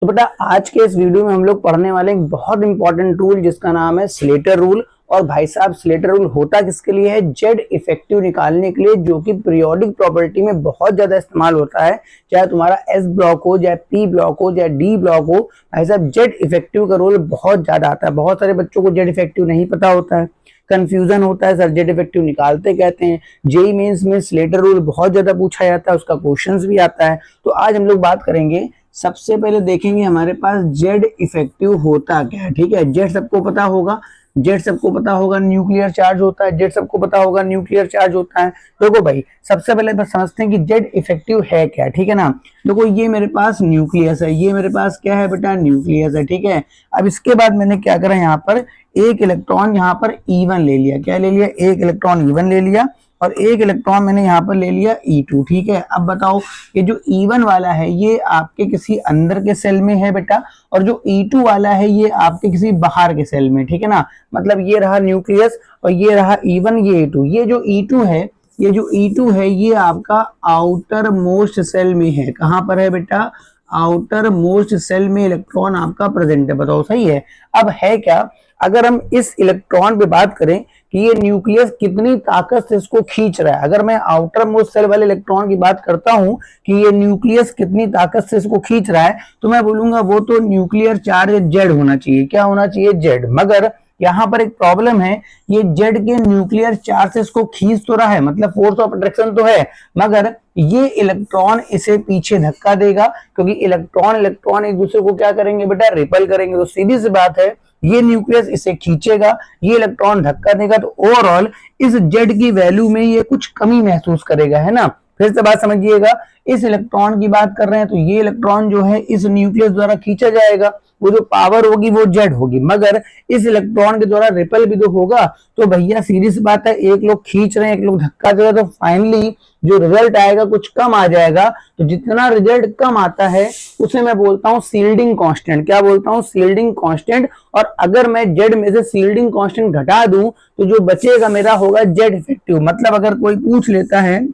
तो बेटा आज के इस वीडियो में हम लोग पढ़ने वाले एक बहुत इंपॉर्टेंट रूल जिसका नाम है स्लेटर रूल। और भाई साहब स्लेटर रूल होता किसके लिए है? जेड इफेक्टिव निकालने के लिए, जो कि पीरियोडिक प्रॉपर्टी में बहुत ज्यादा इस्तेमाल होता है। चाहे तुम्हारा एस ब्लॉक हो, चाहे पी ब्लॉक हो, चाहे डी ब्लॉक हो, भाई साहब जेड इफेक्टिव का रोल बहुत ज्यादा आता है। बहुत सारे बच्चों को जेड इफेक्टिव नहीं पता होता है, कंफ्यूजन होता है, सर जेड इफेक्टिव निकालते कहते हैं। जेई मेंस में स्लेटर रूल बहुत ज्यादा पूछा जाता है, उसका क्वेश्चंस भी आता है। तो आज हम लोग बात करेंगे, सबसे पहले देखेंगे हमारे पास जेड इफेक्टिव होता क्या है। ठीक है, जेड सबको पता होगा, जेड सबको पता होगा न्यूक्लियर चार्ज होता है, जेड सबको पता होगा न्यूक्लियर चार्ज होता है। देखो भाई सबसे पहले बस समझते हैं कि जेड इफेक्टिव है क्या। ठीक है ना, देखो ये मेरे पास न्यूक्लियस है, ये मेरे पास क्या है बेटा? न्यूक्लियस है। ठीक है, अब इसके बाद मैंने क्या करा, यहाँ पर एक इलेक्ट्रॉन यहाँ पर E1 ले लिया। क्या ले लिया? एक इलेक्ट्रॉन E1 ले लिया और एक इलेक्ट्रॉन मैंने यहाँ पर ले लिया E2। ठीक है, अब बताओ ये जो E1 वाला है ये आपके किसी अंदर के सेल में है बेटा, और जो E2 वाला है ये आपके किसी बाहर के सेल में। ठीक है ना, मतलब ये रहा न्यूक्लियस और ये रहा E1, ये E2। ये जो E2 है, ये जो E2 है ये आपका आउटर मोस्ट सेल में है। कहां पर है बेटा? आउटर मोस्ट सेल में इलेक्ट्रॉन आपका प्रेजेंट है। बताओ सही है? अब है क्या, अगर हम इस इलेक्ट्रॉन पे बात करें कि ये न्यूक्लियस कितनी ताकत से इसको खींच रहा है, अगर मैं आउटर मोस्ट सेल वाले इलेक्ट्रॉन की बात करता हूं कि ये न्यूक्लियस कितनी ताकत से इसको खींच रहा है, तो मैं बोलूंगा वो तो न्यूक्लियर चार्ज जेड होना चाहिए। क्या होना चाहिए? जेड। मगर यहाँ पर एक प्रॉब्लम है, ये जेड के न्यूक्लियर चार्जेस को खींच तो रहा है, मतलब फोर्स ऑफ अट्रैक्शन तो है, मगर ये इलेक्ट्रॉन इसे पीछे धक्का देगा, क्योंकि इलेक्ट्रॉन इलेक्ट्रॉन एक दूसरे को क्या करेंगे बेटा? रिपेल करेंगे। तो सीधी सी बात है, ये न्यूक्लियस इसे खींचेगा, ये इलेक्ट्रॉन धक्का देगा, तो ओवरऑल इस जेड की वैल्यू में ये कुछ कमी महसूस करेगा, है ना। फिर से बात समझिएगा, इस इलेक्ट्रॉन की बात कर रहे हैं तो ये इलेक्ट्रॉन जो है इस न्यूक्लियस द्वारा खींचा जाएगा, वो जो पावर होगी वो जेड होगी, मगर इस इलेक्ट्रॉन के द्वारा रिपेल भी तो होगा। तो भैया सीधी सी बात है, एक लोग खींच रहे हैं, एक लोग धक्का दे रहे हैं, तो फाइनली जो रिजल्ट आएगा कुछ कम आ जाएगा। तो जितना रिजल्ट कम आता है उसे मैं बोलता हूं सील्डिंग कांस्टेंट। क्या बोलता हूं? Shielding constant. और अगर मैं जेड में से सील्डिंग कांस्टेंट घटा दूं तो जो बचेगा मेरा होगा जेड इफेक्टिव। मतलब अगर कोई पूछ लेता है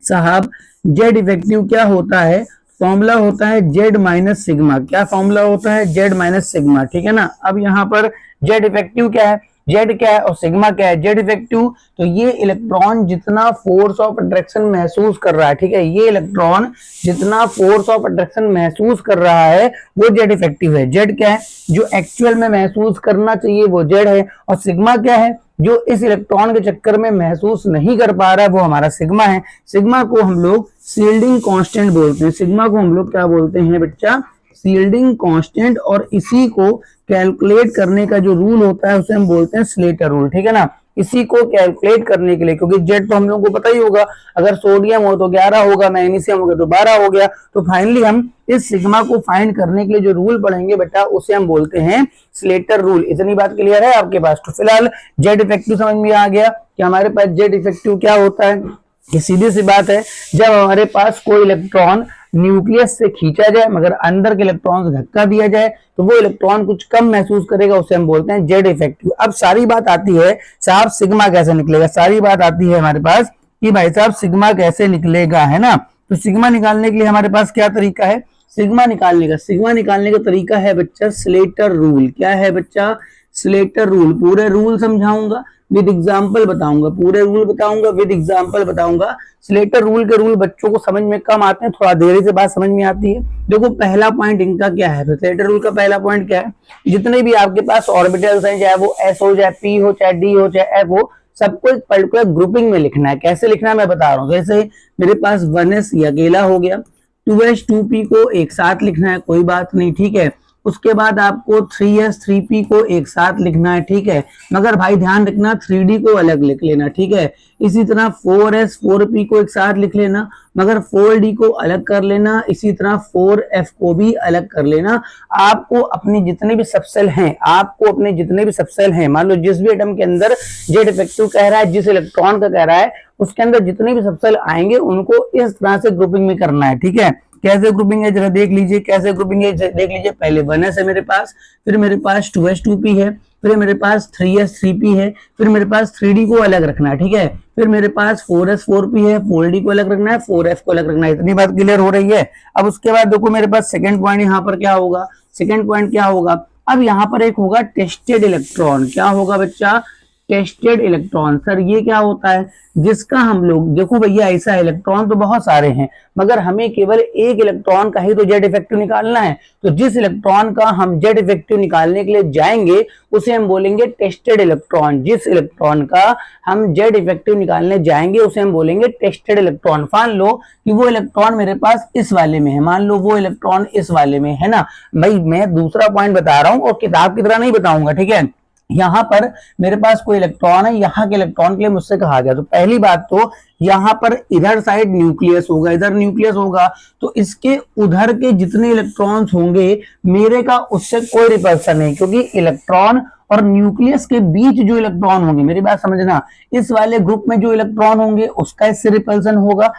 साहब जेड इफेक्टिव क्या होता है, फॉर्मूला होता है जेड माइनस सिग्मा। क्या फॉर्मूला होता है? Z minus sigma. ठीक है ना, अब यहाँ पर जेड इफेक्टिव क्या है, जेड क्या है और सिग्मा क्या है? जेड इफेक्टिव तो ये इलेक्ट्रॉन जितना फोर्स ऑफ अट्रैक्शन महसूस कर रहा है, ठीक है, ये इलेक्ट्रॉन जितना फोर्स ऑफ अट्रैक्शन महसूस कर रहा है वो जेड इफेक्टिव है। जेड क्या है? जो एक्चुअल में महसूस करना चाहिए वो जेड है। और सिग्मा क्या है? जो इस इलेक्ट्रॉन के चक्कर में महसूस नहीं कर पा रहा है वो हमारा सिग्मा है। सिग्मा को हम लोग सील्डिंग कांस्टेंट बोलते हैं। सिग्मा को हम लोग क्या बोलते हैं बच्चा? Shielding constant. और इसी को कैलकुलेट करने का जो रूल होता है उसे हम बोलते हैं स्लेटर रूल। ठीक है ना, इसी को कैलकुलेट करने के लिए, क्योंकि जेड तो हम लोगों को पता ही होगा, अगर सोडियम हो तो 11 होगा, मैग्नीशियम हो गया तो 12 हो गया। तो फाइनली हम इस सिग्मा को फाइंड करने के लिए जो रूल पढ़ेंगे बेटा उसे हम बोलते हैं स्लेटर रूल। इतनी बात क्लियर है आपके पास? तो फिलहाल जेड इफेक्टिव समझ में आ गया कि हमारे पास जेड इफेक्टिव क्या होता है। ये सीधी सी बात है, जब हमारे पास कोई इलेक्ट्रॉन न्यूक्लियस से खींचा जाए मगर अंदर के इलेक्ट्रॉन से धक्का दिया जाए तो वो इलेक्ट्रॉन कुछ कम महसूस करेगा, उसे हम बोलते हैं जेड इफेक्टिव। अब सारी बात आती है साहब सिग्मा कैसे निकलेगा। सारी बात आती है हमारे पास कि भाई साहब सिग्मा कैसे निकलेगा, है ना। तो सिग्मा निकालने के लिए हमारे पास क्या तरीका है सिग्मा निकालने का? सिग्मा निकालने का तरीका है बच्चा स्लेटर रूल। क्या है बच्चा? Slater rule. पूरे रूल समझाऊंगा, विद एग्जाम्पल बताऊंगा, पूरे रूल बताऊंगा, विद एग्जाम्पल बताऊंगा। स्लेटर रूल के रूल बच्चों को समझ में कम आते हैं, थोड़ा देरी से बात समझ में आती है। देखो पहला पॉइंट इनका क्या है, स्लेटर रूल का पहला पॉइंट क्या है? जितने भी आपके पास ऑर्बिटल्स हैं, चाहे वो एस हो, चाहे पी हो, चाहे डी हो, चाहे एफ हो, सबको एक पर्टिकुलर ग्रुपिंग में लिखना है। कैसे लिखना है मैं बता रहा हूँ। जैसे मेरे पास 1s ये अकेला हो गया, 2s 2p को एक साथ लिखना है, कोई बात नहीं, ठीक है। उसके बाद आपको 3s 3p को एक साथ लिखना है, ठीक है, मगर भाई ध्यान रखना 3d को अलग लिख लेना, ठीक है। इसी तरह 4s 4p को एक साथ लिख लेना, मगर 4d को अलग कर लेना। इसी तरह 4f को भी अलग कर लेना। आपको अपने जितने भी सबसेल हैं, आपको अपने जितने भी सबसेल हैं, मान लो जिस भी एटम के अंदर जेड इफेक्टिव कह रहा है, जिस इलेक्ट्रॉन का कह रहा है, उसके अंदर जितने भी सबसेल आएंगे उनको इस तरह से ग्रुपिंग में करना है, ठीक है। कैसे ग्रुपिंग है जरा देख लीजिए, कैसे ग्रुपिंग है देख लीजिए। पहले 1s है मेरे पास, फिर मेरे पास 2s 2p है, फिर मेरे पास 3s 3p है, फिर मेरे पास 3d को अलग रखना है, ठीक है, फिर मेरे पास 4s 4p है, 4d को अलग रखना है, 4f को अलग रखना है। इतनी बात क्लियर हो रही है। अब उसके बाद देखो मेरे पास सेकंड पॉइंट यहाँ पर क्या होगा, सेकंड पॉइंट क्या होगा, अब यहाँ पर एक होगा टेस्टेड इलेक्ट्रॉन। क्या होगा बच्चा, टेस्टेड इलेक्ट्रॉन। सर ये क्या होता है, जिसका हम लोग, देखो भैया ऐसा इलेक्ट्रॉन तो बहुत सारे हैं मगर हमें केवल एक इलेक्ट्रॉन का ही तो जेड इफेक्टिव निकालना है। तो जिस इलेक्ट्रॉन का हम जेड इफेक्टिव निकालने के लिए जाएंगे उसे हम बोलेंगे टेस्टेड इलेक्ट्रॉन। जिस इलेक्ट्रॉन का हम जेड इफेक्टिव निकालने जाएंगे उसे हम बोलेंगे टेस्टेड इलेक्ट्रॉन। मान लो कि वो इलेक्ट्रॉन मेरे पास इस वाले में है, मान लो वो इलेक्ट्रॉन इस वाले में है ना भाई, मैं दूसरा पॉइंट बता रहा हूं और किताब की तरह नहीं बताऊंगा, ठीक है। यहां पर मेरे पास कोई इलेक्ट्रॉन है, यहां के इलेक्ट्रॉन के लिए मुझसे कहा गया, तो पहली बात तो यहां पर इधर साइड न्यूक्लियस होगा, इधर न्यूक्लियस होगा, तो इसके उधर के जितने इलेक्ट्रॉन्स होंगे मेरे का उससे कोई रिपल्सन नहीं, क्योंकि इलेक्ट्रॉन और न्यूक्लियस के बीच जो इलेक्ट्रॉन होंगे, मेरी बात समझना, इस वाले ग्रुप में जो इलेक्ट्रॉन होंगे उसका इससे रिपल्सन होगा,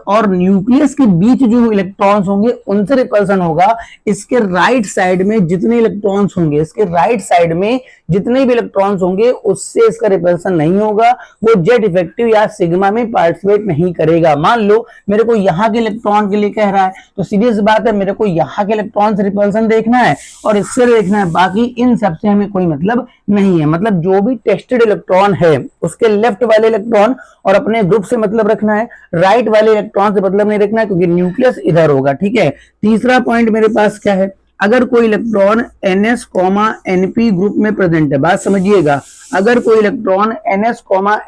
और न्यूक्लियस के बीच जो इलेक्ट्रॉन्स होंगे उनसे रिपल्सन होगा। इसके राइट साइड में जितने इलेक्ट्रॉन्स होंगे, इसके राइट साइड में जितने भी इलेक्ट्रॉन्स होंगे उससे इसका रिपल्सन नहीं होगा, वो जेड इफेक्टिव या सिग्मा में पार्टिसिपेट नहीं करेगा। मान लो मेरे को यहाँ के इलेक्ट्रॉन के लिए कह रहा है, तो सीधी सी बात है मेरे को यहाँ के इलेक्ट्रॉन से रिपल्सन देखना है और इससे देखना है, बाकी इन सबसे हमें कोई मतलब नहीं है। मतलब जो भी टेस्टेड इलेक्ट्रॉन है उसके लेफ्ट वाले इलेक्ट्रॉन और अपने ग्रुप से मतलब रखना है, राइट वाले इलेक्ट्रॉन से मतलब नहीं रखना है, क्योंकि न्यूक्लियस इधर होगा, ठीक है। तीसरा पॉइंट मेरे पास क्या है, अगर कोई इलेक्ट्रॉन ns, np ग्रुप में प्रेजेंट है, बात समझिएगा, अगर कोई इलेक्ट्रॉन ns,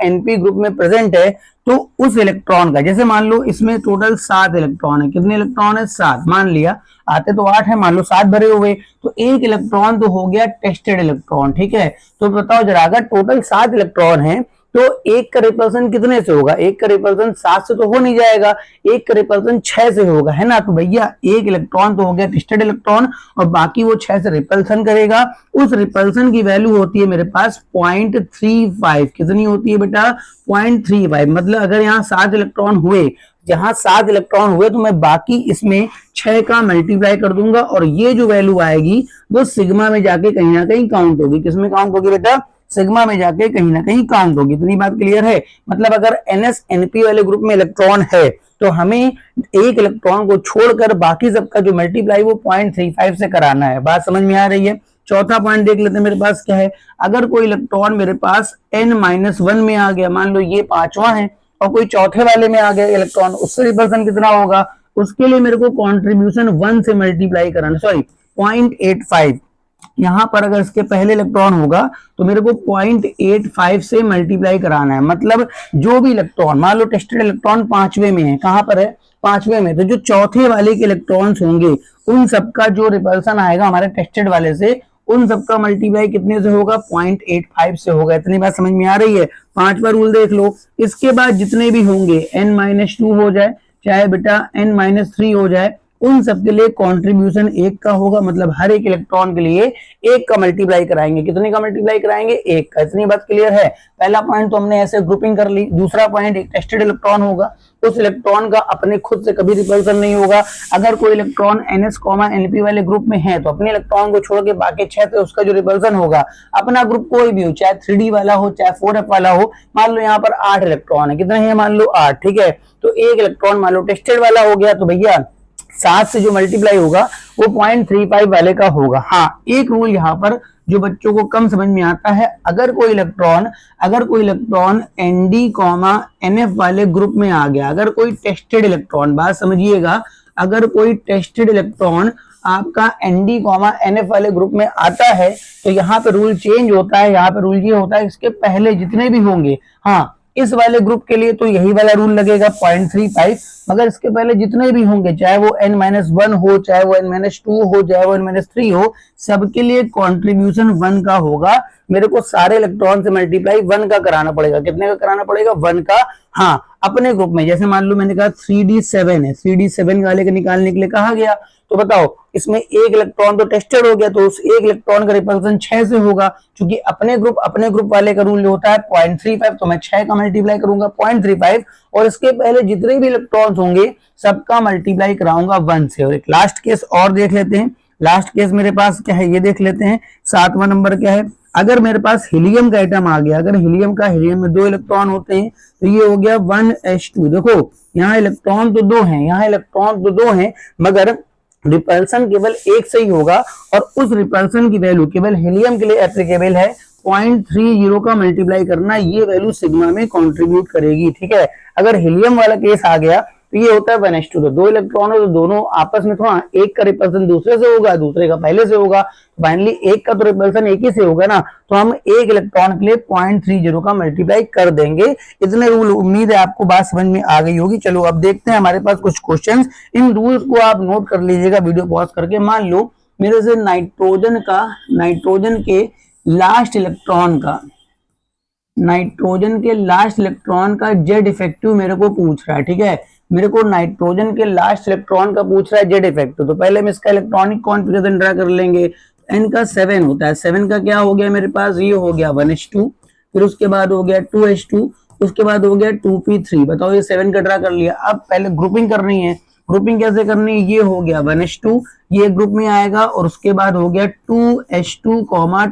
np ग्रुप में प्रेजेंट है तो उस इलेक्ट्रॉन का, जैसे मान लो इसमें टोटल 7 इलेक्ट्रॉन है, कितने इलेक्ट्रॉन है, 7 मान लिया, आते तो 8 है, मान लो 7 भरे हुए, तो एक इलेक्ट्रॉन तो हो गया टेस्टेड इलेक्ट्रॉन, ठीक है। तो बताओ जरा, अगर टोटल 7 इलेक्ट्रॉन है तो एक का रिपल्सन कितने से होगा, एक का रिपल्सन 7 से तो हो नहीं जाएगा, एक का रिपल्सन 6 से होगा, है ना। तो भैया एक इलेक्ट्रॉन तो हो गया टेस्टेड इलेक्ट्रॉन और बाकी वो 6 से रिपल्सन करेगा। उस रिपल्सन की वैल्यू होती है मेरे पास 0.35। कितनी होती है बेटा, 0.35। मतलब अगर यहाँ 7 इलेक्ट्रॉन हुए, जहां 7 इलेक्ट्रॉन हुए तो मैं बाकी इसमें 6 का मल्टीप्लाई कर दूंगा और ये जो वैल्यू आएगी वो सिग्मा में जाके कहीं ना कहीं काउंट होगी। किसमें काउंट होगी बेटा, सिग्मा में जाके कहीं ना कहीं काउंट होगी। इतनी बात क्लियर है। मतलब अगर ns np वाले ग्रुप में इलेक्ट्रॉन है तो हमें एक इलेक्ट्रॉन को छोड़कर बाकी सबका जो मल्टीप्लाई वो 0.35 से कराना है। बात समझ में आ रही है। चौथा पॉइंट देख लेते हैं मेरे पास क्या है, अगर कोई इलेक्ट्रॉन मेरे पास n-1 में आ गया, मान लो ये 5वां है और कोई चौथे वाले में आ गया इलेक्ट्रॉन, उससे रिपल्सन कितना होगा, उसके लिए मेरे को कॉन्ट्रीब्यूशन 1 से मल्टीप्लाई कराना, सॉरी 0.85। यहां पर अगर इसके पहले इलेक्ट्रॉन होगा तो मेरे को 0.85 से मल्टीप्लाई कराना है। मतलब जो भी इलेक्ट्रॉन, मान लो टेस्टेड इलेक्ट्रॉन 5वें में है, कहां पर है, 5वें में, तो जो चौथे वाले के इलेक्ट्रॉन्स होंगे उन सबका जो रिपल्सन आएगा हमारे टेस्टेड वाले से, उन सबका मल्टीप्लाई कितने से होगा, 0.85 से होगा। इतनी बात समझ में आ रही है। 5वां रूल देख लो। इसके बाद जितने भी होंगे n-2 हो जाए चाहे बेटा n-3 हो जाए, उन सब के लिए कंट्रीब्यूशन 1 का होगा। मतलब हर एक इलेक्ट्रॉन के लिए 1 का मल्टीप्लाई कराएंगे। कितने का मल्टीप्लाई कराएंगे, 1 का। इतनी बात क्लियर है। पहला पॉइंट तो हमने ऐसे ग्रुपिंग कर ली। दूसरा पॉइंट, एक टेस्टेड इलेक्ट्रॉन होगा, उस इलेक्ट्रॉन का अपने खुद से कभी रिपल्सन नहीं होगा। अगर कोई इलेक्ट्रॉन ns, np वाले ग्रुप में है तो अपने इलेक्ट्रॉन को छोड़ के बाकी 6 से उसका जो रिपल्सन होगा, अपना ग्रुप कोई भी हो, चाहे 3d वाला हो चाहे 4f वाला हो। मान लो यहाँ पर 8 इलेक्ट्रॉन है, कितने हैं, मान लो 8, ठीक है। तो एक इलेक्ट्रॉन मान लो टेस्टेड वाला हो गया तो भैया 7 से जो मल्टीप्लाई होगा वो 0.35 वाले का होगा। हाँ, एक रूल यहाँ पर जो बच्चों को कम समझ में आता है, अगर कोई इलेक्ट्रॉन nd, nf वाले ग्रुप में आ गया, अगर कोई टेस्टेड इलेक्ट्रॉन, बात समझिएगा, अगर कोई टेस्टेड इलेक्ट्रॉन आपका nd, nf वाले ग्रुप में आता है तो यहाँ पे रूल चेंज होता है। यहाँ पे रूल ये होता है, इसके पहले जितने भी होंगे, हाँ इस वाले ग्रुप के लिए तो यही वाला रूल लगेगा 0.35, मगर इसके पहले जितने भी होंगे, चाहे वो n-1 हो, चाहे वो n-2 हो, चाहे वो n-3 हो, सबके लिए कंट्रीब्यूशन 1 का होगा। मेरे को सारे इलेक्ट्रॉन से मल्टीप्लाई 1 का कराना पड़ेगा। कितने का कराना पड़ेगा, 1 का। हाँ, अपने ग्रुप में जैसे मान लो मैंने कहा 3d7 है, 3d7 वाले के निकालने के लिए कहा गया, तो बताओ इसमें एक इलेक्ट्रॉन तो टेस्टेड हो गया, तो उस एक इलेक्ट्रॉन का रिपल्सन 6 से होगा। क्योंकि अपने ग्रुप वाले का रूल होता है 0.35, तो मैं 6 का मल्टीप्लाई करूंगा 0.35 और इसके पहले जितने भी इलेक्ट्रॉन्स होंगे सबका मल्टीप्लाई कराऊंगा 1 से। और एक लास्ट केस और देख लेते हैं। लास्ट केस मेरे पास क्या है ये देख लेते हैं। 7वां नंबर क्या है, अगर मेरे पास हीलियम का आइटम आ गया, अगर हीलियम में 2 इलेक्ट्रॉन होते हैं तो ये हो गया 1s2। देखो यहाँ इलेक्ट्रॉन तो 2 हैं, यहाँ इलेक्ट्रॉन तो 2 हैं, मगर रिपल्सन केवल एक से ही होगा, और उस रिपल्सन की वैल्यू केवल हीलियम के लिए एप्लीकेबल है। 0.30 का मल्टीप्लाई करना, ये वैल्यू सिग्मा में कंट्रीब्यूट करेगी। ठीक है, अगर हीलियम वाला केस आ गया तो ये होता है 1s2। तो 2 इलेक्ट्रॉन है तो दोनों आपस में थोड़ा, एक का रिपल्सन दूसरे से होगा, दूसरे का पहले से होगा, फाइनली एक का तो रिपल्सन एक ही से होगा ना, तो हम एक इलेक्ट्रॉन के लिए 0.30 का मल्टीप्लाई कर देंगे। इतने रूल, उम्मीद है आपको बात समझ में आ गई होगी। चलो अब देखते हैं हमारे पास कुछ क्वेश्चंस। इन रूल्स को आप नोट कर लीजिएगा वीडियो पॉज करके। मान लो मेरे से नाइट्रोजन के लास्ट इलेक्ट्रॉन का जेड इफेक्टिव मेरे को पूछ रहा है। ठीक है, मेरे को नाइट्रोजन के लास्ट इलेक्ट्रॉन का पूछ रहा है जेड इफेक्टिव। तो पहले हम इसका इलेक्ट्रॉनिक कॉन्फ़िगरेशन ड्रा कर लेंगे। एन का 7 होता है, 7 का क्या हो गया मेरे पास, ये हो गया 1s2, फिर उसके बाद हो गया 2s2, उसके बाद हो गया 2p3। बताओ ये 7 का ड्रा कर लिया। अब पहले ग्रुपिंग करनी है। ग्रुपिंग कैसे करनी है, ये हो गया 1s2, ये ग्रुप में आएगा, और उसके बाद हो गया 2s2,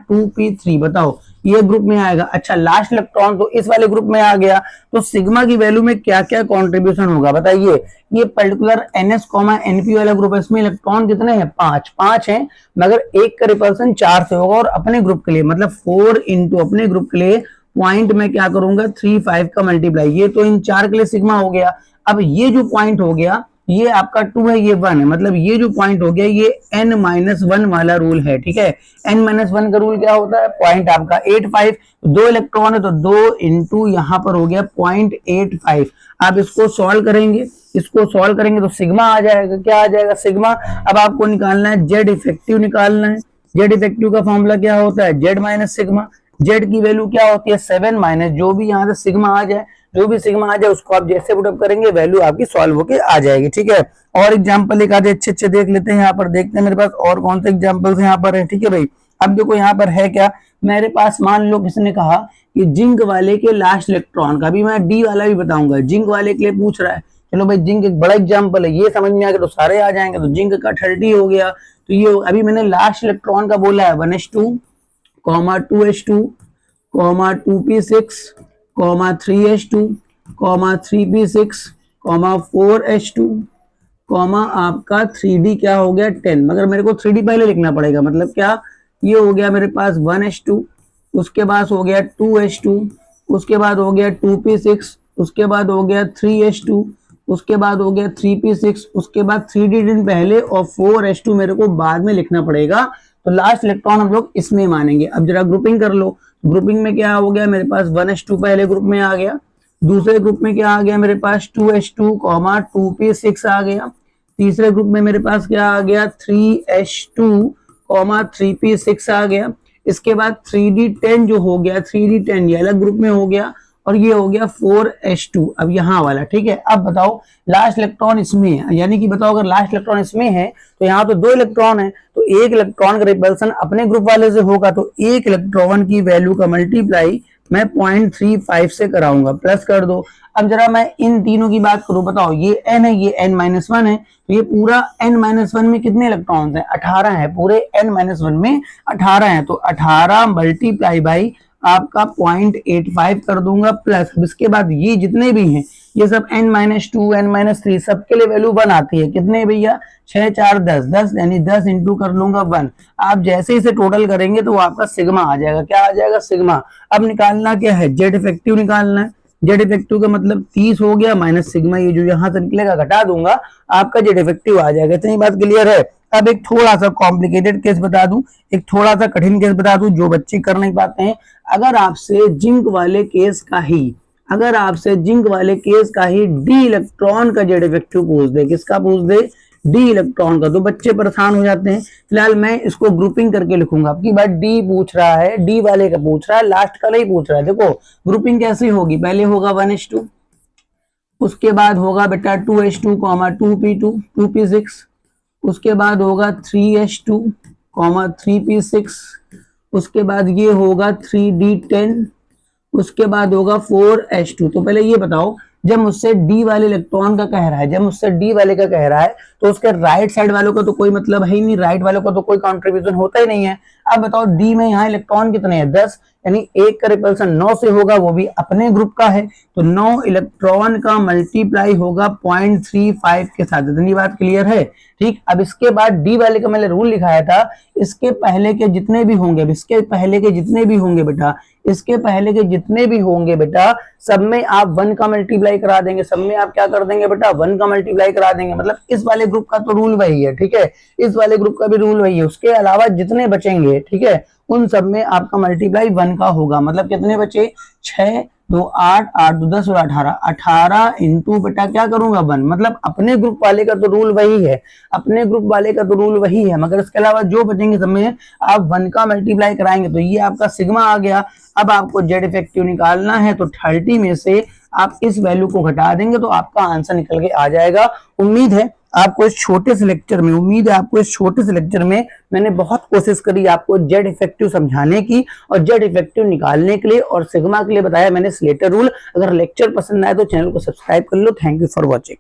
2p3। बताओ ये ग्रुप में आएगा। अच्छा, लास्ट इलेक्ट्रॉन तो इस वाले ग्रुप में आ गया, तो सिग्मा की वैल्यू में क्या क्या कंट्रीब्यूशन होगा बताइए। ये पर्टिकुलर ns, np वाला ग्रुप है, इसमें इलेक्ट्रॉन कितने हैं, 5 हैं, मगर एक का रिपल्सन 4 से होगा, और अपने ग्रुप के लिए मतलब 4 इंटू अपने ग्रुप के लिए पॉइंट में क्या करूंगा 3 5 का मल्टीप्लाई। ये तो इन 4 के लिए सिग्मा हो गया। अब ये जो पॉइंट हो गया ये आपका 2 है, ये 1 है, मतलब ये जो पॉइंट हो गया ये n-1 वाला रूल है। ठीक है, n-1 का रूल क्या होता है, पॉइंट आपका 85, 2 इलेक्ट्रॉन है तो 2 इंटू यहाँ पर हो गया 0.85। आप इसको सॉल्व करेंगे तो सिग्मा आ जाएगा। क्या आ जाएगा, सिग्मा। अब आपको निकालना है जेड इफेक्टिव निकालना है। जेड इफेक्टिव का फॉर्मूला क्या होता है, जेड माइनस सिग्मा। जेड की वैल्यू क्या होती है 7 माइनस जो भी यहाँ से सिग्मा आ जाए, जो भी सिग्मा आ जाए उसको आप जैसे पुटअप करेंगे वैल्यू आपकी सॉल्व होके आ जाएगी। ठीक है, और एग्जांपल एक आधे अच्छे देख लेते हैं। यहाँ पर देखते हैं मेरे पास और कौन से एग्जांपल्स यहाँ पर है। ठीक है भाई, अब देखो यहाँ पर है क्या, मेरे पास मान लो किसने कहा कि जिंक वाले के लास्ट इलेक्ट्रॉन का, भी मैं डी वाला भी बताऊंगा, जिंक वाले के लिए पूछ रहा है। चलो भाई, जिंक एक बड़ा एग्जाम्पल है, ये समझ में आ गया तो सारे आ जाएंगे। तो जिंक का 30 हो गया, तो ये अभी मैंने लास्ट इलेक्ट्रॉन का बोला है 1s2, 2s2, 2p6, 3s2, 3p6, 4s2, आपका 3d क्या हो गया 10। मगर मेरे को 3d पहले लिखना पड़ेगा, मतलब क्या, ये हो गया मेरे पास 1s2, उसके बाद हो गया 2s2, उसके बाद हो गया 2p6, उसके बाद हो गया 3s2, उसके बाद हो गया 3p6, उसके बाद 3d10 पहले और 4s2 मेरे को बाद में लिखना पड़ेगा। तो लास्ट इलेक्ट्रॉन हम लोग इसमें मानेंगे। अब जरा ग्रुपिंग कर लो। ग्रुपिंग में क्या हो गया मेरे पास 1s2 पहले ग्रुप में आ गया, दूसरे ग्रुप में क्या आ गया मेरे पास 2s2, 2p6 आ गया, तीसरे ग्रुप में मेरे पास क्या आ गया 3s2, 3p6 आ गया। इसके बाद 3d10 जो हो गया, 3d10 ये अलग ग्रुप में हो गया, और ये हो गया 4s2 अब यहाँ वाला। ठीक है, अब बताओ लास्ट इलेक्ट्रॉन इसमें है, यानी कि बताओ अगर लास्ट इलेक्ट्रॉन इसमें है तो यहाँ तो 2 इलेक्ट्रॉन है, तो एक इलेक्ट्रॉन का रिपल्सन अपने ग्रुप वाले से होगा, तो एक इलेक्ट्रॉन की वैल्यू का मल्टीप्लाई मैं 0.35 से कराऊंगा, प्लस कर दो। अब जरा मैं इन तीनों की बात करूं, बताओ ये n है, ये n-1 है, तो ये पूरा n-1 में कितने इलेक्ट्रॉन्स हैं, 18 है, पूरे n-1 में 18 है, तो 18 मल्टीप्लाई बाई आपका 0.85 कर दूंगा, प्लस इसके बाद ये जितने भी हैं ये सब n-2, n-3 सबके लिए वैल्यू 1 आती है। कितने भैया, 6 4 10, 10 यानी 10 इंटू कर लूंगा 1। आप जैसे इसे टोटल करेंगे तो आपका सिग्मा आ जाएगा। क्या आ जाएगा, सिग्मा। अब निकालना क्या है, जेड इफेक्टिव निकालना है। जेड इफेक्टिव का मतलब 30 हो गया माइनस सिग्मा, ये जो यहाँ से निकलेगा घटा दूंगा, आपका जेड इफेक्टिव आ जाएगा। इतनी बात क्लियर है। अब एक थोड़ा सा कॉम्प्लिकेटेड केस बता दूं, एक थोड़ा सा कठिन केस बता दूं जो बच्चे कर नहीं पाते हैं। अगर आपसे जिंक वाले केस का ही डी इलेक्ट्रॉन का जेड इफेक्टिव पूछ दे, किसका पूछ दे, डी इलेक्ट्रॉन का, तो बच्चे परेशान हो जाते हैं। फिलहाल मैं इसको ग्रुपिंग करके लिखूंगा। आपकी बात डी पूछ रहा है, डी वाले का पूछ रहा है, लास्ट का नहीं पूछ रहा है। देखो ग्रुपिंग कैसी होगी, पहले होगा 1s2, उसके बाद होगा बेटा 2s2, 2p2, 2p6, उसके बाद होगा 3s2, 3p6, उसके बाद ये होगा 3d10, उसके बाद होगा 4s2। तो पहले ये बताओ जब मुझसे डी वाले इलेक्ट्रॉन का कह रहा है, जब मुझसे डी वाले का कह रहा है तो उसके राइट साइड वालों का तो कोई मतलब है ही नहीं, राइट वालों का तो कोई कंट्रीब्यूशन होता ही नहीं है। अब बताओ डी में यहाँ इलेक्ट्रॉन कितने हैं 10, यानी एक का रिपल्सन 9 से होगा, वो भी अपने ग्रुप का है, तो 9 इलेक्ट्रॉन का मल्टीप्लाई होगा 0.35 के साथ। इतनी बात क्लियर है? ठीक, अब इसके बाद डी वाले का मैंने रूल लिखाया था, इसके पहले के जितने भी होंगे, इसके पहले के जितने भी होंगे बेटा, इसके पहले के जितने भी होंगे बेटा, सब में आप 1 का मल्टीप्लाई करा देंगे, सब में आप क्या कर देंगे बेटा 1 का मल्टीप्लाई करा देंगे। मतलब इस वाले ग्रुप का तो रूल वही है, ठीक है, इस वाले ग्रुप का भी रूल वही है, उसके अलावा जितने बचेंगे, ठीक है, उन सब में आपका मल्टीप्लाई 1 का होगा। मतलब कितने बचे 6 2 8 8 2 10 और 18, 18 इंटू बेटा क्या करूंगा 1। मतलब अपने ग्रुप वाले का तो रूल वही है, अपने ग्रुप वाले का तो रूल वही है, मगर इसके अलावा जो बचेंगे सब में आप 1 का मल्टीप्लाई कराएंगे, तो ये आपका सिग्मा आ गया। अब आपको जेड इफेक्टिव निकालना है, तो 30 में से आप इस वैल्यू को घटा देंगे तो आपका आंसर निकल के आ जाएगा। उम्मीद है आपको इस छोटे से लेक्चर में, उम्मीद है आपको इस छोटे से लेक्चर में मैंने बहुत कोशिश करी आपको जेड इफेक्टिव समझाने की और जेड इफेक्टिव निकालने के लिए, और सिग्मा के लिए बताया मैंने स्लेटर रूल। अगर लेक्चर पसंद आए तो चैनल को सब्सक्राइब कर लो। Thank you for watching.